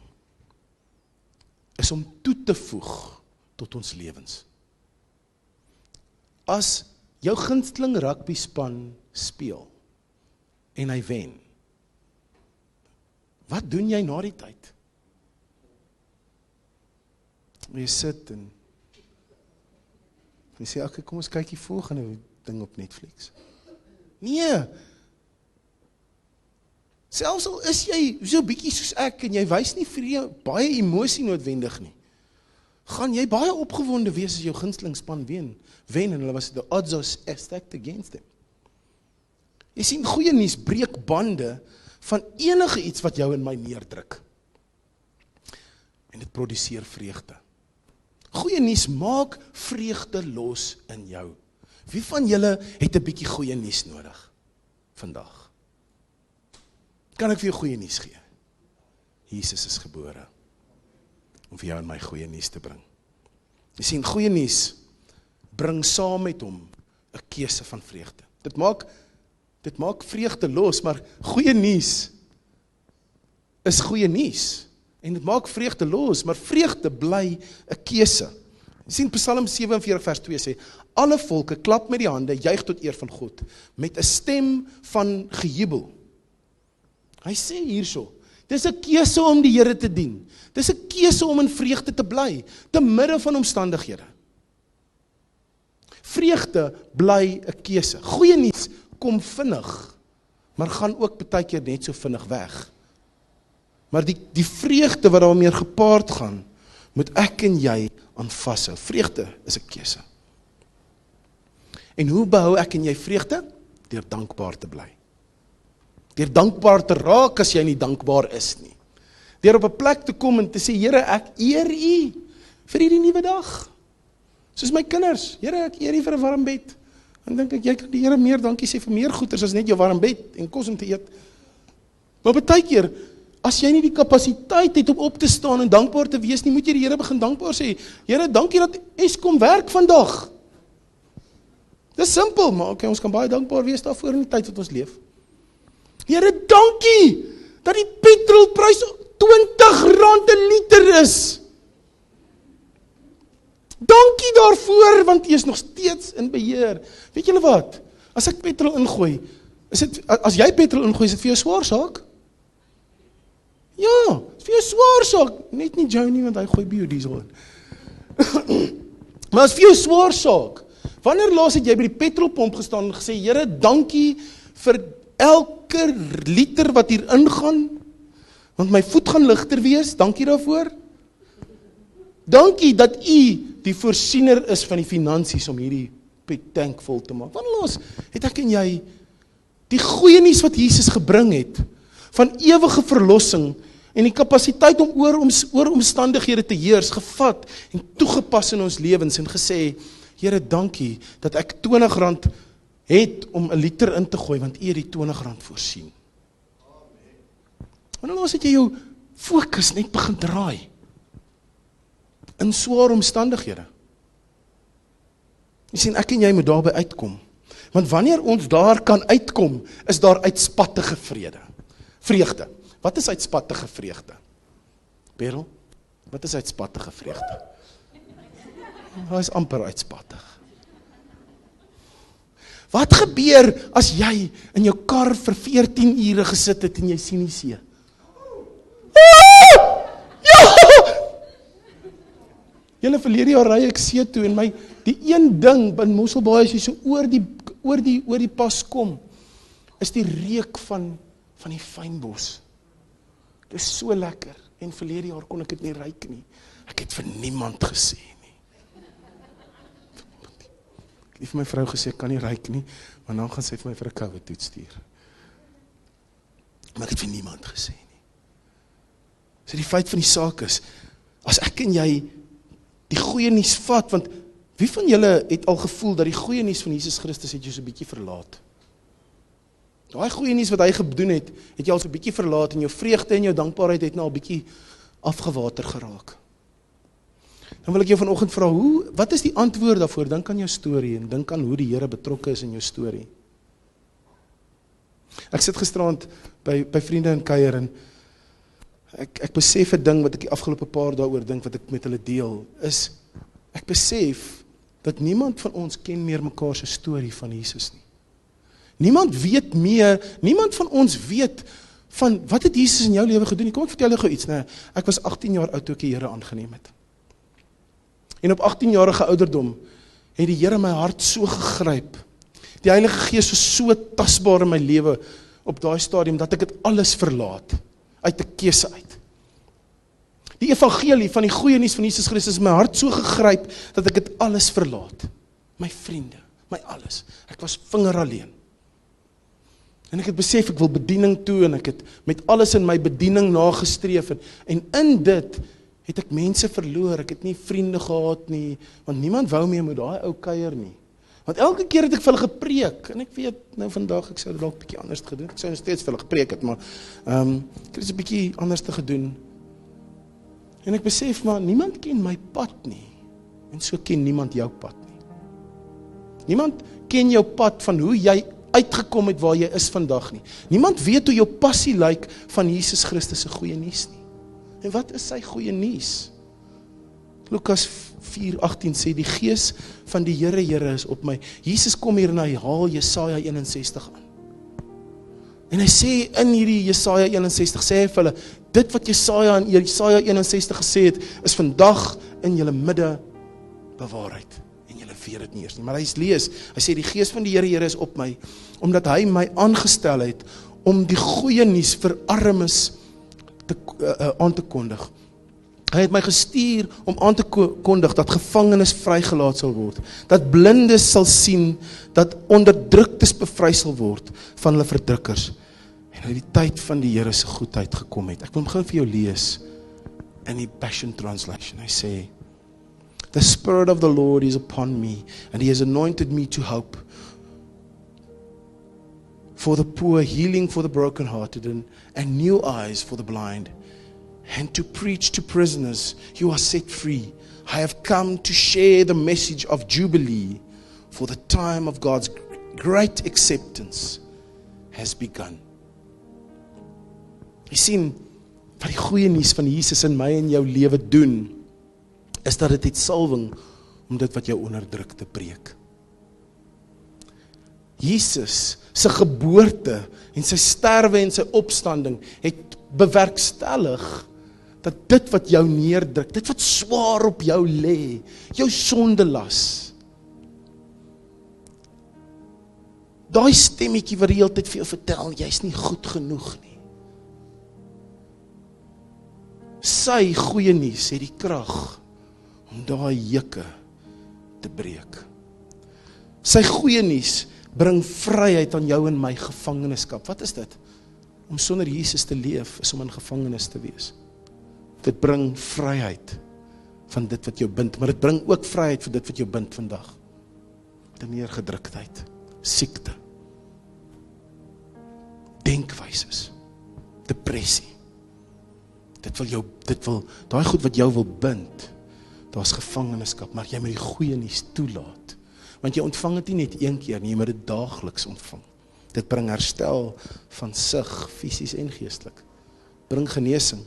Is om toe te voeg tot ons lewens. As jou gunsteling rugby span speel en hy wen, wat doen jy na die tyd? Jy sit en jy sê, okay, kom ons kyk die volgende ding op Netflix. Nee, selfs al is jy so bietjie soos ek, en jy wys nie vir jou baie emosie noodwendig nie, gaan jy baie opgewonde wees as jou gunsteling span wen, en hulle was, the odds are stacked against them. Jy sien, goeie nuus breek bande van enige iets wat jou en my neerdruk. En dit produseer vreugde. Goeie nuus maak vreugde los in jou. Wie van julle het 'n bietjie goeie nuus nodig vandag? Kan ek vir jou goeie nuus gee? Jesus is gebore. om vir jou en my goeie nuus te bring. Jy sien, goeie nuus bring saam met hom 'n keuse van vreugde. Dit maak vreugde los, maar goeie nuus is goeie nuus. En dit maak vreugde los, maar vreugde bly 'n keuse. Jy sien, Psalm 47 vers 2 sê, alle volke klap met die hande, juig tot eer van God, met 'n stem van gejubel. Hy sê hierso, dis 'n keuse om die Here te dien. Dis 'n keuse om in vreugde te bly, te midde van omstandighede. Vreugde bly 'n keuse. Goeie nuus kom vinnig, maar gaan ook baie keer net so vinnig weg. Maar die vreugde wat daarmee gepaard gaan, moet ek en jy aan vashou. Vreugde is 'n keuse. En hoe behou ek en jy vreugde? Deur dankbaar te bly. Deur dankbaar te raak as jy nie dankbaar is nie. Deur op 'n plek te kom en te sê, Here, ek eer U vir hierdie nuwe dag. Soos my kinders, Here, ek eer U vir 'n warm bed. Dan dink ek, jy kan die Here meer dankie sê vir meer goeders as net jou warm bed en kos om te eet. Maar baie keer, as jy nie die kapasiteit het om op te staan en dankbaar te wees nie, moet jy die Here begin dankbaar sê. Here, dankie dat Eskom werk vandag. Dis simpel, maar okay, ons kan baie dankbaar wees daarvoor in die tyd wat ons leef. Here, dankie dat die petrolprys R20 'n liter is. Dankie daarvoor, want U is nog steeds in beheer. Weet julle wat? As ek petrol ingooi, as jy petrol ingooi, is dit vir jou swaar saak? Ja, is vir jou swaar saak. Net nie Joe nie, want hy gooi biodiesel in. Maar is vir jou swaar saak. Wanneer laas het jy by die petrolpomp gestaan en gesê, Here, dankie vir elke liter wat hier ingaan, want my voet gaan ligter wees, dankie daarvoor. Dankie dat U die voorsiener is van die finansies om hierdie tank vol te maak. Wanneer laas het ek en jy die goeie nuus wat Jesus gebring het, van ewige verlossing en die kapasiteit om oor omstandighede te heers, gevat en toegepas in ons lewens en gesê, Here, dankie dat ek R20 het om 'n liter in te gooi, want U het die R20 voorsien. Wanneer laas het jy jou fokus net begin draai in swaar omstandighede? Jy sien, ek en jy moet daarby uitkom. Want wanneer ons daar kan uitkom, is daar uitspattige vreugde. Wat is uitspattige vreugde? Perel, wat is uitspattige vreugde? Dit is amper uitspattig. Wat gebeur as jy in jou kar vir 14 ure gesit het en jy sien die see? Ja! Julle verlede jaar ry ek see toe en die een ding in Mosselbaai as jy so oor die pas kom, is die reuk van die fynbos. Dit is so lekker en verlede jaar kon ek dit nie ruik nie. Ek het vir niemand gesê nie. Ek het vir my vrou gesê, ek kan nie ruik nie, maar dan gaan sy vir my vir 'n COVID-toets stuur. Maar ek het vir niemand gesê nie. So die feit van die saak is, as ek en jy die goeie nuus vat, want wie van julle het al gevoel dat die goeie nuus van Jesus Christus het jou so 'n bietjie verlaat? Daai goeie nuus wat hy gedoen het jy al so 'n bietjie verlaat en jou vreugde en jou dankbaarheid het nou al bietjie afgewater geraak. Dan wil ek jou vanoggend vra, wat is die antwoord daarvoor? Dink aan jou storie en dink aan hoe die Here betrokke is in jou storie. Ek sit gisterand by vriende in kuier en ek besef 'n ding wat ek die afgelope paar dae oor dink wat ek met hulle deel, is ek besef dat niemand van ons ken meer mekaar se storie van Jesus nie. Niemand weet meer, niemand van ons weet van wat het Jesus in jou lewe gedoen. Kom ek vertel jou gou iets, nee. Ek was 18 jaar oud toe ek die Here aangeneem het. En op 18-jarige ouderdom het die Here my hart so gegryp. Die Heilige Gees was so tasbaar in my lewe op daai stadium dat ek dit alles verlaat uit 'n keuse uit. Die evangelie van die goeie nuus van Jesus Christus het my hart so gegryp dat ek dit alles verlaat. My vriende, my alles. Ek was vingeralleen. En ek het besef ek wil bediening toe en ek het met alles in my bediening nagestreef en in dit het ek mense verloor, ek het nie vriende gehad nie, want niemand wou meer met daai ou kuier nie. Want elke keer het ek vir hulle gepreek, en ek weet, nou vandag, ek sou dit dalk 'n bietjie anders gedoen, ek sou nog steeds vir hulle gepreek het, maar ek het dit 'n bietjie anders te gedoen. En ek besef, maar niemand ken my pad nie. En so ken niemand jou pad nie. Niemand ken jou pad van hoe jy uitgekom het waar jy is vandag nie. Niemand weet hoe jou passie lyk van Jesus Christus se goeie nuus nie. En wat is sy goeie nuus? Lukas 4:18 sê, die gees van die Here is op my. Jesus kom hier en hy haal Jesaja 61 aan. En hy sê in hierdie Jesaja 61, sê hy vir hulle, dit wat Jesaja in Jesaja 61 gesê het, is vandag in julle midde bewaarheid. En julle weet dit nie eers nie. Maar hy lees, hy sê, die gees van die Here is op my, omdat hy my aangestel het, om die goeie nuus vir armes aan te kondig. Hy het my gestuur om aan te kondig dat gevangenes vrygelaat sal word, dat blindes sal sien, dat onderdruktes bevry sal word van hulle verdrukkers. En die tyd van die Here se goedheid gekom het. Ek wil hom gou vir jou lees in die Passion Translation. Hy sê, the Spirit of the Lord is upon me, and He has anointed me to help for the poor, healing for the brokenhearted, and new eyes for the blind, and to preach to prisoners, you are set free. I have come to share the message of Jubilee, for the time of God's great acceptance has begun. Jy sien, wat die goeie nuus van Jesus in my en jou lewe doen, is dat dit het salwing om dit wat jou onderdruk te breek. Jesus se geboorte en sy sterwe en sy opstanding het bewerkstellig dat dit wat jou neerdruk, dit wat swaar op jou lê, jou sondelas, daai stemmetjie wat die hele tyd vir jou vertel, jy's nie goed genoeg nie. Sy goeie nuus het die krag om daai jukke te breek. Sy goeie nuus bring vryheid aan jou en my gevangenskap. Wat is dit? Om sonder Jesus te leef, is om in gevangenis te wees. Dit bring vryheid van dit wat jou bind, maar dit bring ook vryheid van dit wat jou bind vandag. De neergedruktheid, siekte, denkwyses, depressie. Daai goed wat jou wil bind, daar's gevangenskap, maar jy moet die goeie nuus toelaat. Want jy ontvang dit nie net een keer nie, jy moet dit daagliks ontvang. Dit bring herstel van sig, fisies en geestelik. Bring genesing,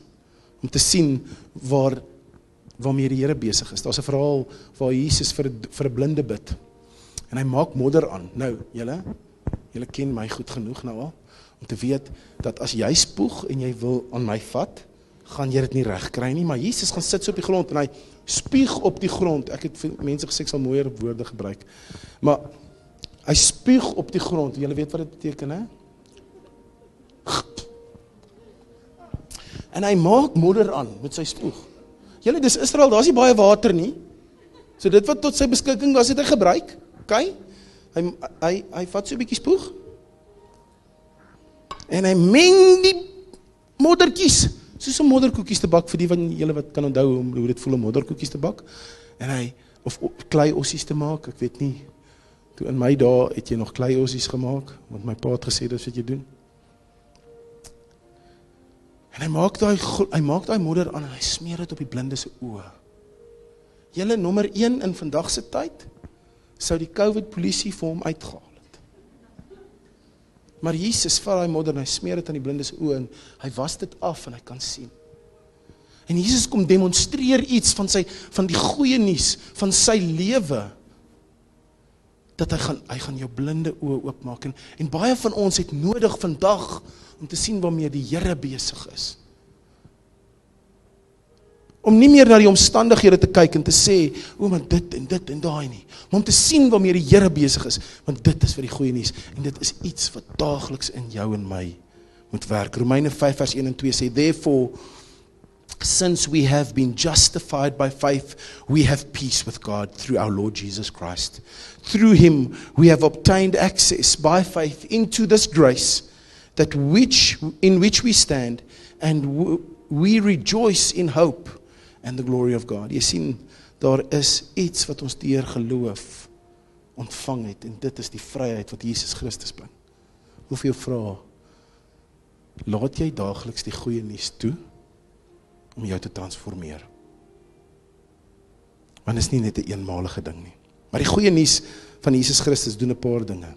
om te sien waarmee die Here besig is. Daar's 'n verhaal waar Jesus vir 'n blinde bid, en hy maak modder aan. Nou, julle ken my goed genoeg nou al, om te weet, dat as jy spoeg, en jy wil aan my vat, gaan jy dit nie reg kry nie, maar Jesus gaan sit so op die grond, en hy spuug op die grond. Ek het vir mense gesê, ek sal mooier woorde gebruik, maar hy spuug op die grond. Julle weet wat dit beteken, hè? En hy maak modder aan met sy spoeg. Julle, dis Israel, daar is nie baie water nie, so dit wat tot sy beskikking was, het hy gebruik, okay? Hy vat so 'n bietjie spoeg, en hy meng die moddertjies, soos om modderkoekies te bak, vir die van julle wat kan onthou hoe dit voel om modderkoekies te bak, en of kleiossies te maak, ek weet nie, toe in my dae het jy nog kleiossies gemaak, want my pa het gesê, dis wat jy doen. En hy maak daai modder aan, en hy smeer dit op die blinde se oë. Julle, nommer 1 in vandag se tyd, sou die COVID-polisie vir hom uitgehaal het. Maar Jesus vat daai modder en hy smeer dit aan die blinde se oë, en hy was dit af en hy kan sien. En Jesus kom demonstreer iets van die goeie nuus van sy lewe, dat hy gaan jou blinde oë oopmaak, en baie van ons het nodig vandag om te sien waarmee die Here besig is. Om nie meer na die omstandighede te kyk en te sê, maar dit en daai nie, maar om te sien waarmee die Here besig is, want dit is vir die goeie nuus, en dit is iets wat daagliks in jou en my moet werk. Romeine 5 vers 1 en 2 sê, therefore, since we have been justified by faith, we have peace with God through our Lord Jesus Christ. Through Him, we have obtained access by faith into this grace, in which we stand, and we rejoice in hope and the glory of God. Jy sien, daar is iets wat ons deur geloof ontvang het, en dit is die vryheid wat Jesus Christus bring. Hoeveel vra, laat jy daagliks die goeie nuus toe, om jou te transformeer. Want dit is nie net 'n eenmalige ding nie. Maar die goeie nuus van Jesus Christus doen 'n paar dinge.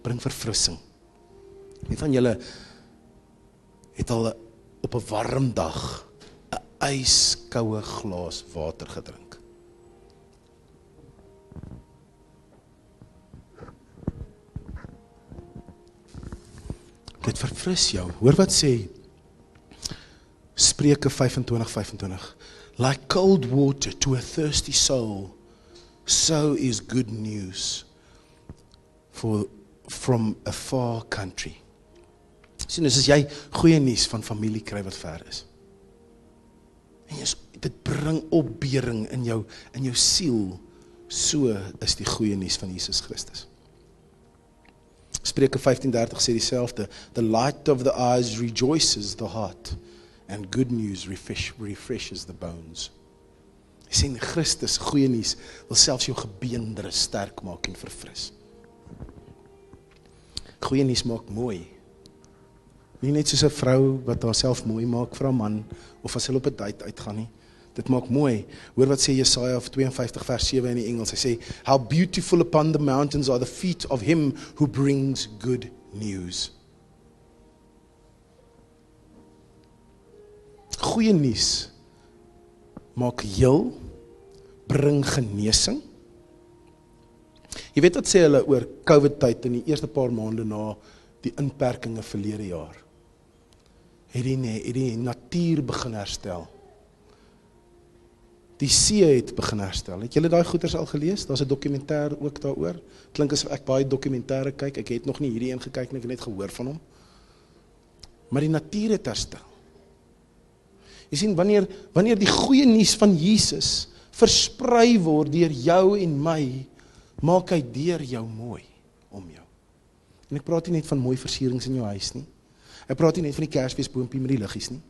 Bring verfrissing. Wie van julle het al op 'n warm dag 'n ijskoue glas water gedrink? Dit verfris jou. Hoor wat sê Spreuke 25:25. Like cold water to a thirsty soul, so is good news from a far country. Sien, dus as jy goeie nuus van familie kry wat ver is. En dit bring opbeuring in jou siel. So is die goeie nuus van Jesus Christus. Spreuke 15:30 sê dieselfde. The light of the eyes rejoices the heart, and good news refreshes the bones. Hy sê Christus, goeie nuus, wil selfs jou gebeendere sterk maak en verfris. Goeie nuus maak mooi. Nie net soos 'n vrou wat haarself mooi maak vir 'n man, of as hulle op 'n date uitgaan nie. Dit maak mooi. Hoor wat sê Jesaja 52:7 in die Engels. Hy sê, how beautiful upon the mountains are the feet of him who brings good news. Goeie nuus maak heel, bring genesing. Jy weet wat sê hulle oor COVID tyd in die eerste paar maande na die inperkinge verlede jaar. Het die natuur begin herstel. Die see het begin herstel. Het julle daai goeters al gelees? Daar's 'n dokumentêr ook daaroor. Klink asof ek baie dokumentêre kyk. Ek het nog nie hierdie een gekyk nie, ek het net gehoor van hom. Maar die natuur het herstel. Jy sien, wanneer die goeie nuus van Jesus versprei word deur jou en my, maak hy deur jou mooi om jou. En ek praat nie net van mooi versierings in jou huis nie. Ek praat nie net van die Kersfeesboompie met die liggies nie.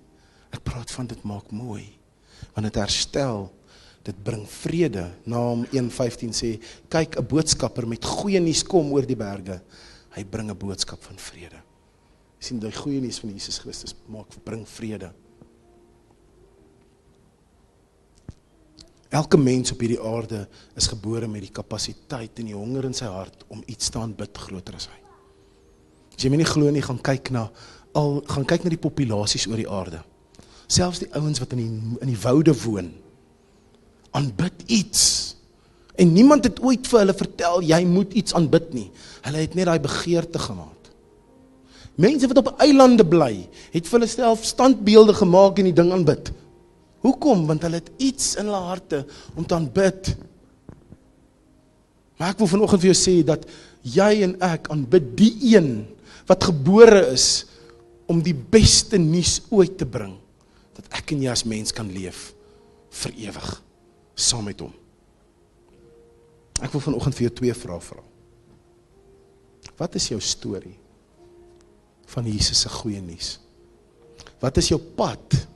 Ek praat van dit maak mooi. Want dit herstel, dit bring vrede. Naam 1:15 sê, kyk, 'n boodskapper met goeie nuus kom oor die berge. Hy bring 'n boodskap van vrede. Jy sien, die goeie nuus van Jesus Christus bring vrede. Elke mens op hierdie aarde is gebore met die kapasiteit en die honger in sy hart om iets te aanbid groter as hy. As jy my nie glo nie, gaan kyk na die populasies oor die aarde. Selfs die ouens wat in die woude woon, aanbid iets. En niemand het ooit vir hulle vertel, jy moet iets aanbid nie. Hulle het net daai begeerte gehad. Mense wat op eilande bly, het vir hulle self standbeelde gemaak en die ding aanbid. Hoekom? Want hulle het iets in hulle harte om te aanbid. Maar ek wil vanoggend vir jou sê, dat jy en ek aanbid die een, wat gebore is, om die beste nuus ooit te bring, dat ek en jy as mens kan leef, vir ewig, saam met hom. Ek wil vanoggend vir jou 2 vrae vra. Wat is jou storie van Jesus se goeie nuus? Wat is jou pad,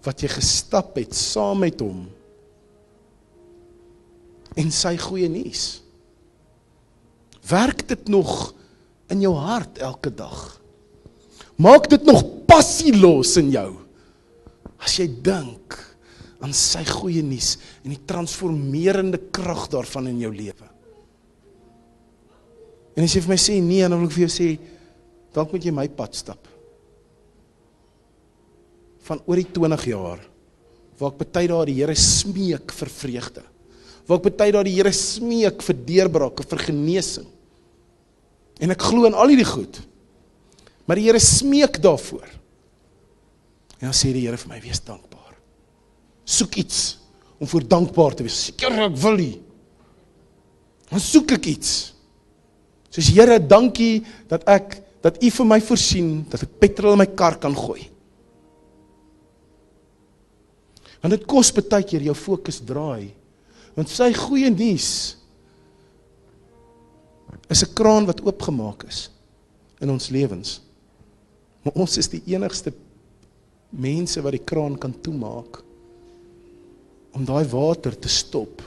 wat jy gestap het, saam met hom, en sy goeie nuus? Werk dit nog in jou hart elke dag? Maak dit nog passielos in jou, as jy dink aan sy goeie nuus en die transformerende krag daarvan in jou lewe. En as jy vir my sê nee, dan wil ek vir jou sê, dalk moet jy my pad stap. Van oor die 20 jaar, waar ek baie daar die Here smeek vir vreugde, waar ek baie daar die Here smeek vir deurbrake, vir genesing. En ek glo in al hierdie goed, maar die Here smeek daarvoor. En dan sê die Here vir my, wees dankbaar. Soek iets om voor dankbaar te wees. Seker ek wil nie. Dan soek ek iets. Soos Here, dankie dat U vir my voorsien, dat ek petrol in my kar kan gooi. Want dit kos baie keer jou fokus draai. Want sy goeie nuus is 'n kraan wat oopgemaak is in ons lewens. Maar ons is die enigste mense wat die kraan kan toemaak om daai water te stop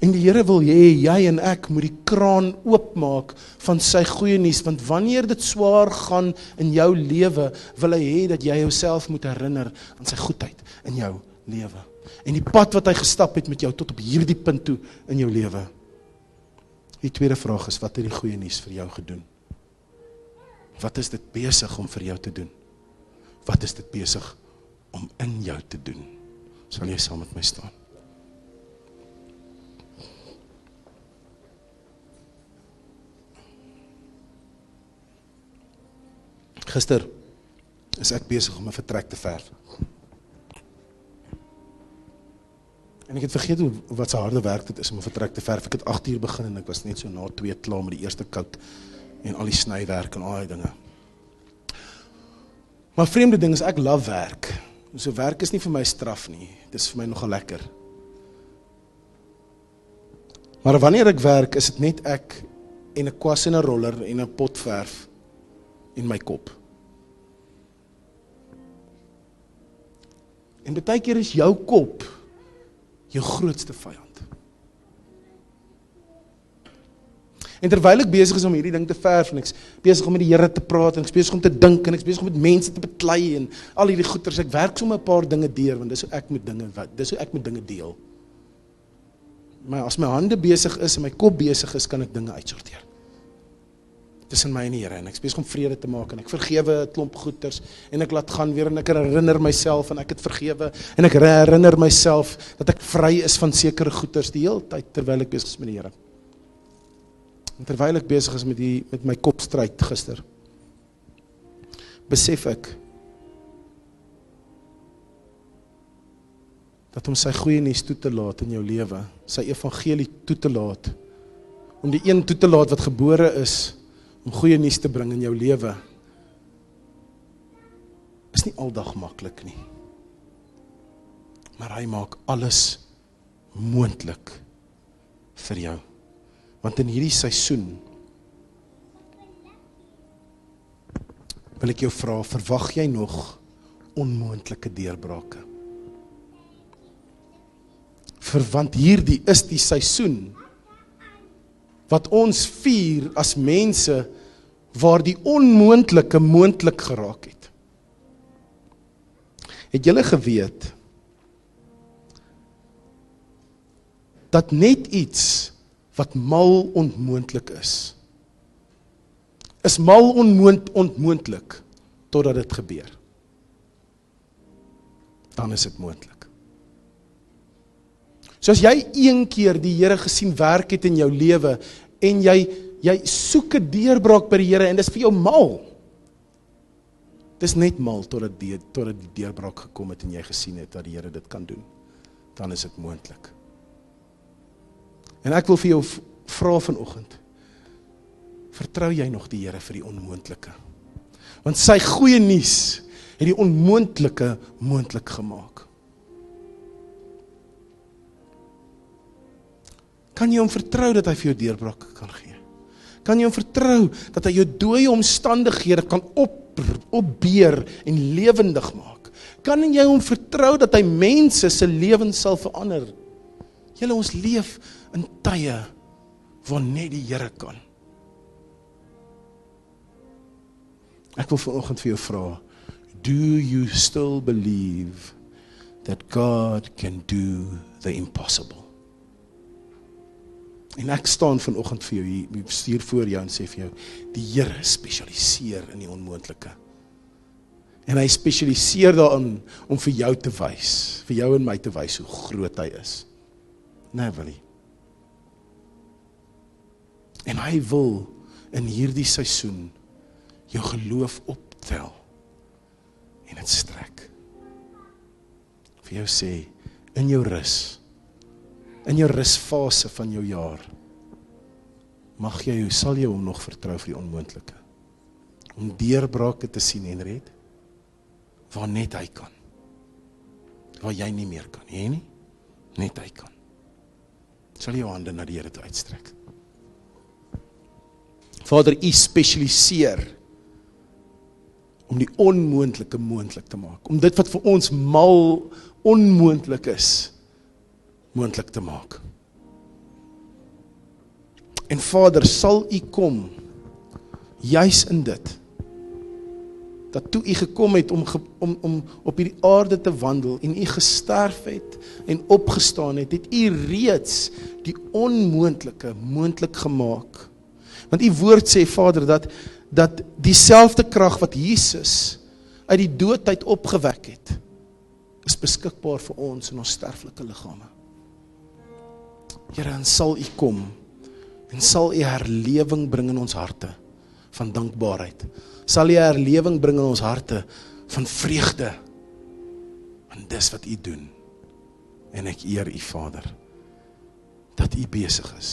En die Here wil hê, jy en ek moet die kraan oopmaak van sy goeie nuus, want wanneer dit swaar gaan in jou lewe, wil hy hê dat jy jouself moet herinner aan sy goedheid in jou lewe. En die pad wat hy gestap het met jou tot op hierdie punt toe in jou lewe. Die tweede vraag is, wat het die goeie nuus vir jou gedoen? Wat is dit besig om vir jou te doen? Wat is dit besig om in jou te doen? Sal jy saam met my staan? Gister is ek besig om 'n vertrek te verf. En ek het vergeet wat so harde werk dit is om 'n vertrek te verf. Ek het 8 uur begin en ek was net so na 2 klaar met die eerste kout en al die snywerk en al die dinge. Maar vreemde ding is, ek love werk. So werk is nie vir my straf nie. Dit is vir my nogal lekker. Maar wanneer ek werk, is dit net ek en 'n kwas en 'n roller en 'n pot verf in my kop. En baie keer is jou kop jou grootste vyand. En terwyl ek besig is om hierdie ding te verf, en ek is besig om met die Here te praat, en ek is besig om te dink, en ek is besig om met mense te beklei, en al hierdie goeters, ek werk sommer 'n paar dinge deur, want dis hoe ek met dinge deel. Maar as my hande besig is, en my kop besig is, kan ek dinge uitsorteer. Tussen my en die Here, en ek is besig om vrede te maak, en ek vergewe 'n klomp goeters, en ek laat gaan weer, en ek herinner myself, en ek het vergewe, en ek herinner myself, dat ek vry is van sekere goeters, die hele tyd, terwyl ek besig is met die Here. En terwyl ek besig is met my kopstryd gister, besef ek, dat om sy goeie nuus toe te laat in jou lewe, sy evangelie toe te laat, om die een toe te laat wat gebore is, om goeie nuus te bring in jou lewe, is nie aldag maklik nie. Maar hy maak alles moontlik vir jou. Want in hierdie seisoen wil ek jou vra, verwag jy nog onmoontlike deurbrake? Want hierdie is die seisoen wat ons vier as mense waar die onmoontlike moontlik geraak het. Het julle geweet dat net iets wat mal onmoontlik is mal onmoontlik totdat dit gebeur. Dan is dit moontlik. So as jy een keer die Here gesien werk het in jou lewe en jy soek 'n deurbraak by die Here en dis vir jou mal. Dis net mal totdat die deurbraak gekom het en jy gesien het dat die Here dit kan doen. Dan is dit moontlik. En ek wil vir jou vra vanoggend, vertrou jy nog die Here vir die onmoontlike? Want sy goeie nuus het die onmoontlike moontlik gemaak. Kan jy hom vertrou dat hy vir jou deurbraak kan gee? Kan jy hom vertrou dat hy jou dooie omstandighede kan opbeer en lewendig maak? Kan jy hom vertrou dat hy mense se lewens sal verander? Julle, ons leef in tye waar net die Here kan. Ek wil vanoggend vir jou vra, do you still believe that God can do the impossible? En ek staan vanoggend vir jou hier, stuur voor jou en sê vir jou, die Here spesialiseer in die onmoontlike. En hy spesialiseer daarin om vir jou te wys, vir jou en my te wys hoe groot hy is. Nee, wil hy. En hy wil in hierdie seisoen jou geloof optel en het strek. Vir jou sê, in jou rusfase van jou jaar, sal jy hom nog vertrou vir die onmoontlike. Om deurbrake te sien en red, waar net hy kan. Waar jy nie meer kan, jy nie? Net hy kan. Sal jy jou hande na die Here toe uitstrek. Vader, U spesialiseer om die onmoontlike moontlik te maak. Om dit wat vir ons mal onmoontlik is, moontlik te maak. En Vader, sal U kom, juis in dit, dat toe U gekom het om op hierdie aarde te wandel, en U gesterf het, en opgestaan het U reeds die onmoontlike moontlik gemaak. Want U woord sê, Vader, dat dieselfde krag wat Jesus uit die doodheid opgewek het, is beskikbaar vir ons in ons sterflike liggame. Here, en sal U kom, en sal U herlewing bring in ons harte, van dankbaarheid. Sal U herlewing bring in ons harte, van vreugde. Want dis wat U doen. En ek eer U, Vader, dat U besig is,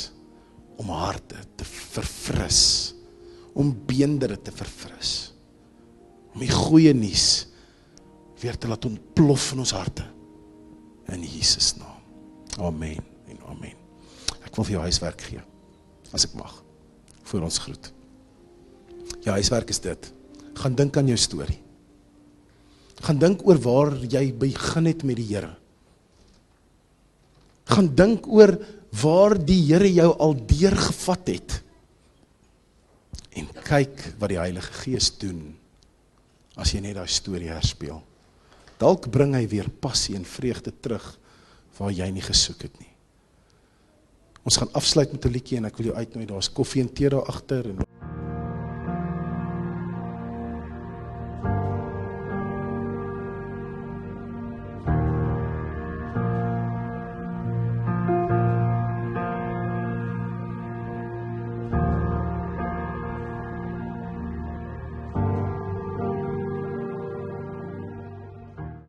om harte te verfris, om beendere te verfris, om die goeie nuus weer te laat ontplof in ons harte, in Jesus naam. Amen en amen. Ek wil vir jou huiswerk gee, as ek mag, voor ons groet. Jou huiswerk is dit, gaan dink aan jou storie. Gaan dink oor waar jy begin het met die Here. Gaan dink oor waar die Here jou al deurgevat het. En kyk wat die Heilige Gees doen, as jy net daai storie herspeel. Dalk bring hy weer passie en vreugde terug, waar jy nie gesoek het nie. Ons gaan afsluit met 'n liedjie, en ek wil jou uitnooi, daar is koffie en tee daar agter, en